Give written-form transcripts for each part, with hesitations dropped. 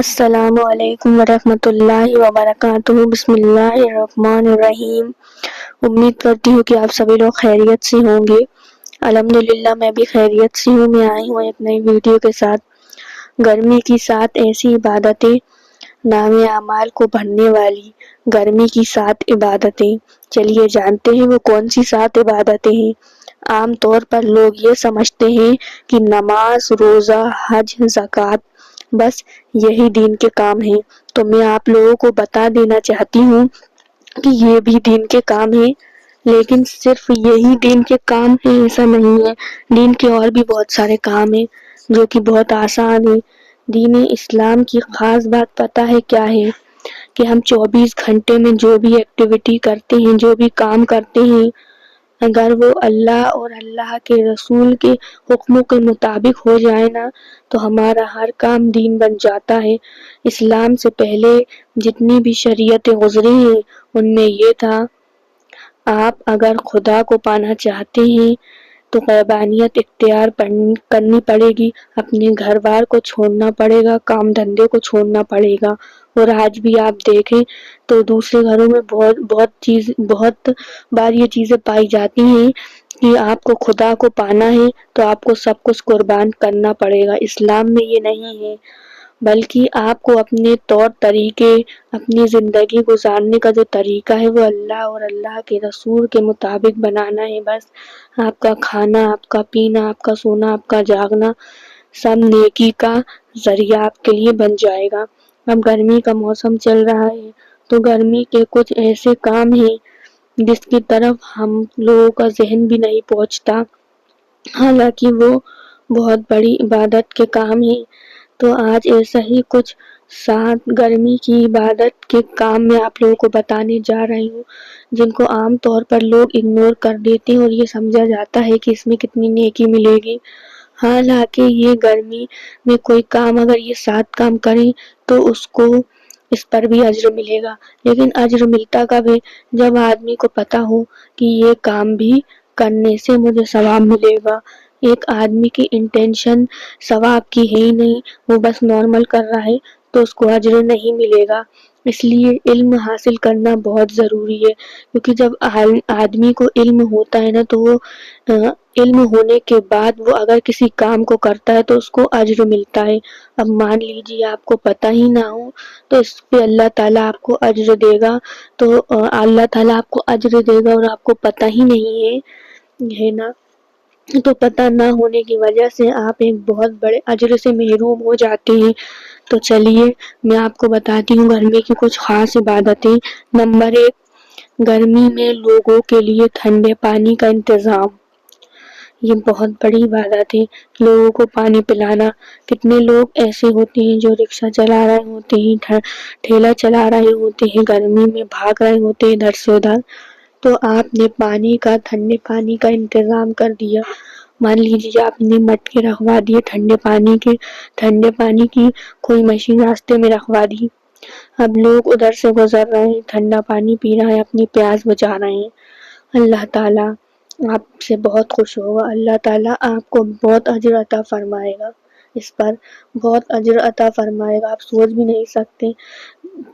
السلام علیکم ورحمۃ اللہ وبرکاتہ۔ بسم اللہ الرحمن الرحیم۔ امید کرتی ہوں کہ آپ سبھی لوگ خیریت سے ہوں گے۔ الحمدللہ میں بھی خیریت سے ہوں۔ میں آئی ہوں ایک نئی ویڈیو کے ساتھ۔ گرمی کی 7 ایسی عبادتیں، نام اعمال کو بھرنے والی گرمی کی 7 عبادتیں۔ چلیے جانتے ہیں وہ کون سی 7 عبادتیں ہیں۔ عام طور پر لوگ یہ سمجھتے ہیں کہ نماز، روزہ، حج، زکوٰۃ بس یہی دین کے کام ہیں، تو میں آپ لوگوں کو بتا دینا چاہتی ہوں کہ یہ بھی دین کے کام ہیں، لیکن صرف یہی دین کے کام ہیں ایسا نہیں ہے۔ دین کے اور بھی بہت سارے کام ہیں جو کہ بہت آسان ہیں۔ دین اسلام کی خاص بات پتہ ہے کیا ہے؟ کہ ہم 24 گھنٹے میں جو بھی ایکٹیویٹی کرتے ہیں، جو بھی کام کرتے ہیں، اگر وہ اللہ اور اللہ کے رسول کے حکموں کے مطابق ہو جائے نا تو ہمارا ہر کام دین بن جاتا ہے۔ اسلام سے پہلے جتنی بھی شریعتیں گزری ہیں ان میں یہ تھا، آپ اگر خدا کو پانا چاہتے ہیں تو غیبانیت اختیار کرنی پڑے گی، اپنے گھر بار کو چھوڑنا پڑے گا، کام دھندے کو چھوڑنا پڑے گا۔ اور آج بھی آپ دیکھیں تو دوسرے گھروں میں بہت بار یہ چیزیں پائی جاتی ہیں کہ آپ کو خدا کو پانا ہے تو آپ کو سب کچھ قربان کرنا پڑے گا۔ اسلام میں یہ نہیں ہے، بلکہ آپ کو اپنے طور طریقے، اپنی زندگی گزارنے کا جو طریقہ ہے وہ اللہ اور اللہ کے رسول کے مطابق بنانا ہے۔ بس آپ کا کھانا، آپ کا پینا، آپ کا سونا، آپ کا جاگنا سب نیکی کا ذریعہ آپ کے لیے بن جائے گا۔ اب گرمی کا موسم چل رہا ہے تو گرمی کے کچھ ایسے کام ہیں جس کی طرف ہم لوگوں کا ذہن بھی نہیں پہنچتا، حالانکہ وہ بہت بڑی عبادت کے کام ہیں۔ تو آج ایسا ہی کچھ 7 گرمی کی عبادت کے کام میں آپ لوگوں کو بتانے جا رہی ہوں، جن کو عام طور پر لوگ اگنور کر دیتے ہیں اور یہ سمجھا جاتا ہے کہ اس میں کتنی نیکی ملے گی۔ حالانکہ یہ گرمی میں کوئی کام اگر یہ 7 کام کریں تو اس پر بھی اجر ملے گا، لیکن اجر ملتا کب ہے؟ جب آدمی کو پتا ہو کہ یہ کام بھی کرنے سے مجھے ثواب ملے گا۔ ایک آدمی کی انٹینشن ثواب کی ہے ہی نہیں، وہ بس نارمل کر رہا ہے تو اس کو اجر نہیں ملے گا۔ اس لیے علم حاصل کرنا بہت ضروری ہے، کیونکہ جب آدمی کو علم ہوتا ہے نا تو وہ علم ہونے کے بعد وہ اگر کسی کام کو کرتا ہے تو اس کو اجر ملتا ہے۔ اب مان لیجیے آپ کو پتہ ہی نہ ہو تو اس پہ اللہ تعالیٰ آپ کو اجر دے گا، تو اللہ تعالیٰ آپ کو اجر دے گا اور آپ کو پتہ ہی نہیں ہے نا، تو پتہ نہ ہونے کی وجہ سے آپ ایک بہت بڑے اجر سے محروم ہو جاتے ہیں۔ تو چلیے میں آپ کو بتاتی ہوں گرمی کی کچھ خاص عبادتیں۔ نمبر 1، گرمی میں لوگوں کے لیے ٹھنڈے پانی کا انتظام۔ یہ بہت بڑی عبادت ہے، لوگوں کو پانی پلانا۔ کتنے لوگ ایسے ہوتے ہیں جو رکشہ چلا رہے ہوتے ہیں، ٹھیلا چلا رہے ہوتے ہیں، گرمی میں بھاگ رہے ہوتے ہیں ادھر سے ادھر، تو آپ نے ٹھنڈے پانی کا انتظام کر دیا۔ مان لیجیے آپ نے مٹکے رکھوا دیے ٹھنڈے پانی کی کوئی مشین راستے میں رکھوا دی۔ اب لوگ ادھر سے گزر رہے ہیں، ٹھنڈا پانی پی رہے ہیں، اپنی پیاس بجھا رہے ہیں۔ اللہ تعالیٰ آپ سے بہت خوش ہوگا، اللہ تعالیٰ آپ کو بہت اجر عطا فرمائے گا، اس پر بہت اجر عطا فرمائے گا، آپ سوچ بھی نہیں سکتے۔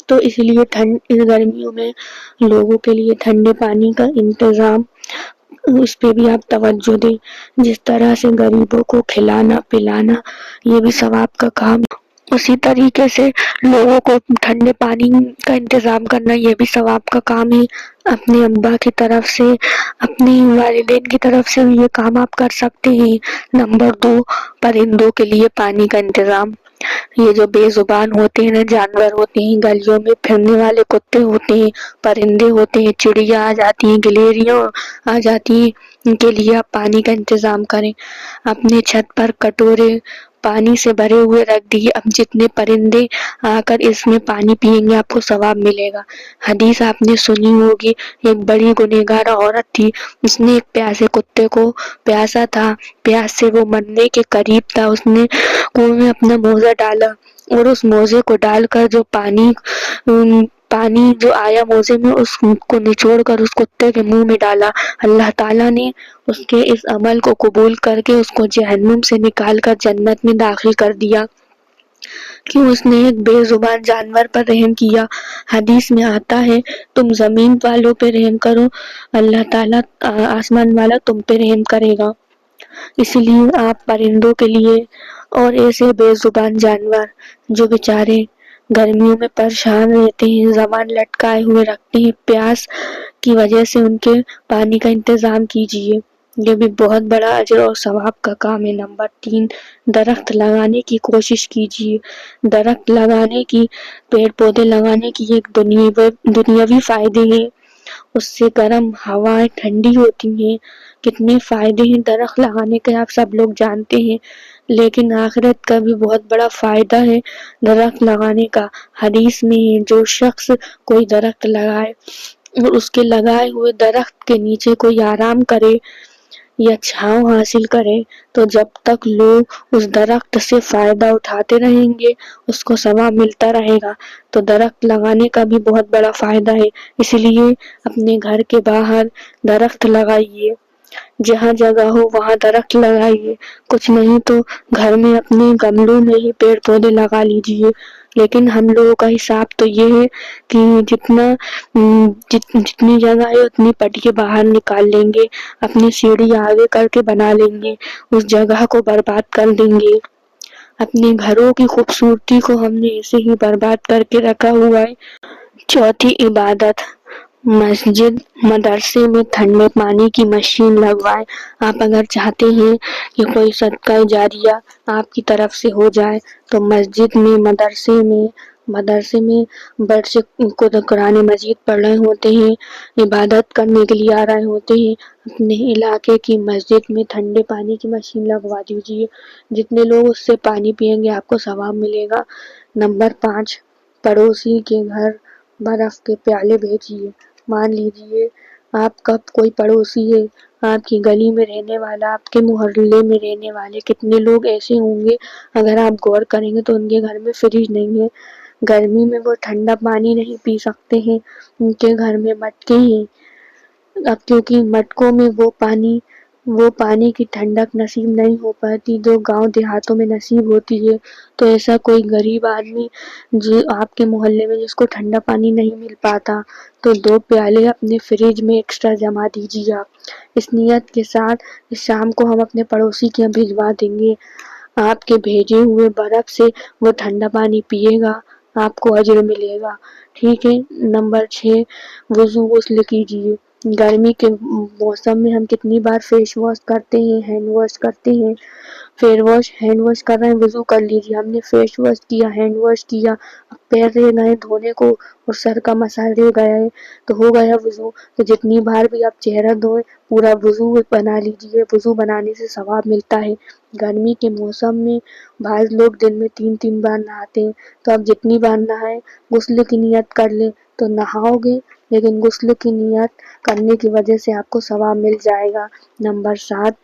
تو اس لیے ان گرمیوں میں لوگوں کے لیے ٹھنڈے پانی کا انتظام، اس پہ بھی آپ توجہ دیں۔ جس طرح سے غریبوں کو کھلانا پلانا یہ بھی ثواب کا کام، اسی طریقے سے لوگوں کو ٹھنڈے پانی کا انتظام کرنا یہ بھی ثواب کا کام ہے۔ اپنے ابا کی طرف سے، اپنے والدین کی طرف سے یہ کام آپ کر سکتے ہیں۔ نمبر 2، پرندوں کے لیے پانی کا انتظام۔ یہ جو بے زبان ہوتے ہیں نا، جانور ہوتے ہیں، گلیوں میں پھرنے والے کتے ہوتے ہیں، پرندے ہوتے ہیں، چڑیا آ جاتی ہیں، گلہریاں آ جاتی ہیں، ان کے لیے آپ پانی کا انتظام کریں۔ اپنے چھت پر کٹورے پانی سے بھرے ہوئے رکھ دیے، اب جتنے پرندے آ کر اس میں پانی پیئیں گے آپ کو ثواب ملے گا۔ حدیث آپ نے سنی ہوگی، ایک بڑی گنہگار عورت تھی، اس نے ایک پیاسے کتے کو پیاسا تھا، پیاس سے وہ مرنے کے قریب تھا، اس نے کنویں میں اپنا موزہ ڈالا اور اس موزے کو ڈال کر جو پانی جو آیا موزے میں اس کو نچوڑ کر اس کتے کے منہ میں ڈالا۔ اللہ تعالیٰ نے اس کے اس عمل کو قبول کر کے اس کو جہنم سے نکال کر جنت میں داخل کر دیا۔ کہ اس نے ایک بے زبان جانور پر رحم کیا۔ حدیث میں آتا ہے تم زمین والوں پہ رحم کرو، اللہ تعالیٰ آسمان والا تم پہ رحم کرے گا۔ اس لیے آپ پرندوں کے لیے اور ایسے بے زبان جانور جو بیچارے گرمیوں میں پریشان رہتے ہیں، زبان لٹکائے ہوئے رکھتے ہیں، پیاس کی وجہ سے ان کے پانی کا انتظام کیجیے، یہ بھی بہت بڑا اجر اور ثواب کا کام ہے۔ نمبر 3، درخت لگانے کی کوشش کیجیے۔ درخت لگانے کی، پیڑ پودے لگانے کی ایک دنیاوی فائدے ہیں، اس سے گرم ہوائیں ٹھنڈی ہوتی ہیں، کتنے فائدے ہیں درخت لگانے کے آپ سب لوگ جانتے ہیں، لیکن آخرت کا بھی بہت بڑا فائدہ ہے درخت لگانے کا۔ حدیث میں ہے جو شخص کوئی درخت لگائے اور اس کے لگائے ہوئے درخت کے نیچے کوئی آرام کرے یا چھاؤں حاصل کرے تو جب تک لوگ اس درخت سے فائدہ اٹھاتے رہیں گے اس کو ثواب ملتا رہے گا۔ تو درخت لگانے کا بھی بہت بڑا فائدہ ہے، اس لیے اپنے گھر کے باہر درخت لگائیے، جہاں جگہ ہو وہاں درخت لگائیے، کچھ نہیں تو گھر میں اپنے گملوں میں ہی پیڑ پودے لگا لیجیے۔ لیکن ہم لوگوں کا حساب تو یہ ہے کہ جتنی جگہ ہے اتنی پٹ کے باہر نکال لیں گے، اپنی سیڑھی آگے کر کے بنا لیں گے، اس جگہ کو برباد کر دیں گے۔ اپنے گھروں کی خوبصورتی کو ہم نے ایسے ہی برباد کر کے رکھا ہوا ہے۔ چوتھی عبادت، مسجد مدرسے میں ٹھنڈے پانی کی مشین لگوائے۔ آپ اگر چاہتے ہیں کہ کوئی صدقہ جاریہ آپ کی طرف سے ہو جائے تو مسجد میں مدرسے میں بچے قرآن مجید پڑھ رہے ہوتے ہیں، عبادت کرنے کے لیے آ رہے ہوتے ہیں، اپنے علاقے کی مسجد میں ٹھنڈے پانی کی مشین لگوا دیجیے، جتنے لوگ اس سے پانی پیئیں گے آپ کو ثواب ملے گا۔ نمبر 5، پڑوسی کے گھر برف کے پیالے بھیجیے۔ مان لیجیے آپ کا کوئی پڑوسی ہے، آپ کی گلی میں رہنے والا، آپ کے محلے میں رہنے والے کتنے لوگ ایسے ہوں گے، اگر آپ غور کریں گے تو ان کے گھر میں فریج نہیں ہے، گرمی میں وہ ٹھنڈا پانی نہیں پی سکتے ہیں، ان کے گھر میں مٹکے ہیں، اب کیونکہ مٹکوں میں وہ پانی کی ٹھنڈک نصیب نہیں ہو پاتی جو گاؤں دیہاتوں میں نصیب ہوتی ہے، تو ایسا کوئی غریب آدمی جو آپ کے محلے میں جس کو ٹھنڈا پانی نہیں مل پاتا تو 2 پیالے اپنے فریج میں ایکسٹرا جما دیجیے آپ، اس نیت کے ساتھ اس شام کو ہم اپنے پڑوسی کے یہاں بھجوا دیں گے، آپ کے بھیجے ہوئے برف سے وہ ٹھنڈا پانی پیے گا، آپ کو اجر ملے گا، ٹھیک ہے۔ نمبر 6، وضو غسل کیجیے۔ گرمی کے موسم میں ہم کتنی بار فیس واش کرتے ہیں، ہینڈ واش کرتے ہیں، ہینڈ واش کر رہے ہیں وضو کر لیجیے، ہم نے فیس واش کیا، ہینڈ واش کیا، پیر رہ گئے دھونے کو اور سر کا مسا رہ گیا ہے تو ہو گیا وضو، تو جتنی بار بھی آپ چہرہ دھوئیں پورا وضو بنا لیجیے، وضو بنانے سے ثواب ملتا ہے۔ گرمی کے موسم میں بعض لوگ دن میں 3 بار نہاتے ہیں، تو آپ جتنی بار نہائیں غسل کی نیت کر لیں تو نہاؤ گے لیکن غسل کی نیت کرنے کی وجہ سے آپ کو ثواب مل جائے گا۔ نمبر 7،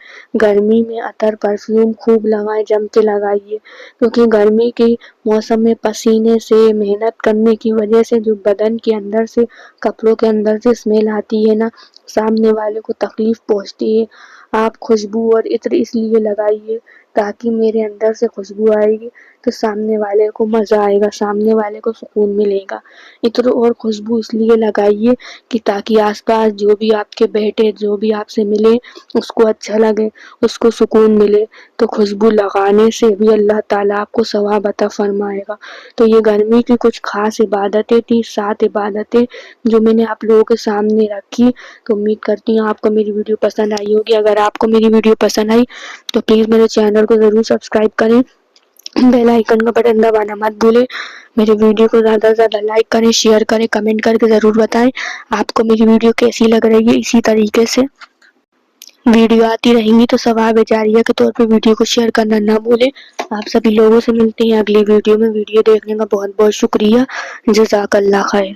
گرمی میں عطر پرفیوم خوب لگائیں، جم کے لگائیے، کیونکہ گرمی کے موسم میں پسینے سے محنت کرنے کی وجہ سے جو بدن کے اندر سے کپڑوں کے اندر سے اسمیل آتی ہے نا، سامنے والے کو تکلیف پہنچتی ہے۔ آپ خوشبو اور عطر اس لیے لگائیے تاکہ میرے اندر سے خوشبو آئے گی تو سامنے والے کو مزہ آئے گا، سامنے والے کو سکون ملے گا۔ عطر اور خوشبو اس لیے لگائیے کہ تاکہ آس پاس جو بھی آپ کے بیٹھے، جو بھی آپ سے ملے اس کو اچھا لگے، اس کو سکون ملے، تو خوشبو لگانے سے بھی اللہ تعالیٰ آپ کو ثواب عطا فرمائے گا۔ تو یہ گرمی کی کچھ خاص عبادتیں تھی، 7 عبادتیں جو میں نے آپ لوگوں کے سامنے رکھی، تو امید کرتی ہوں آپ کو میری ویڈیو پسند آئی ہوگی۔ اگر آپ کو میری ویڈیو پسند آئی تو پلیز میرے چینل کو ضرور سبسکرائب کریں، بیل آئیکن کا بٹن دبانا مت بھولیں، میری ویڈیو کو زیادہ سے زیادہ لائک کریں، شیئر کریں، کمنٹ کر کے ضرور بتائیں آپ کو میری ویڈیو کیسی لگ رہی ہے۔ اسی طریقے سے ویڈیو آتی رہیں گی تو ثواب جاریہ کے طور پہ ویڈیو کو شیئر کرنا نہ بھولیں۔ آپ سبھی لوگوں سے ملتے ہیں اگلی ویڈیو میں، ویڈیو دیکھنے کا بہت بہت شکریہ، جزاک اللہ خیر۔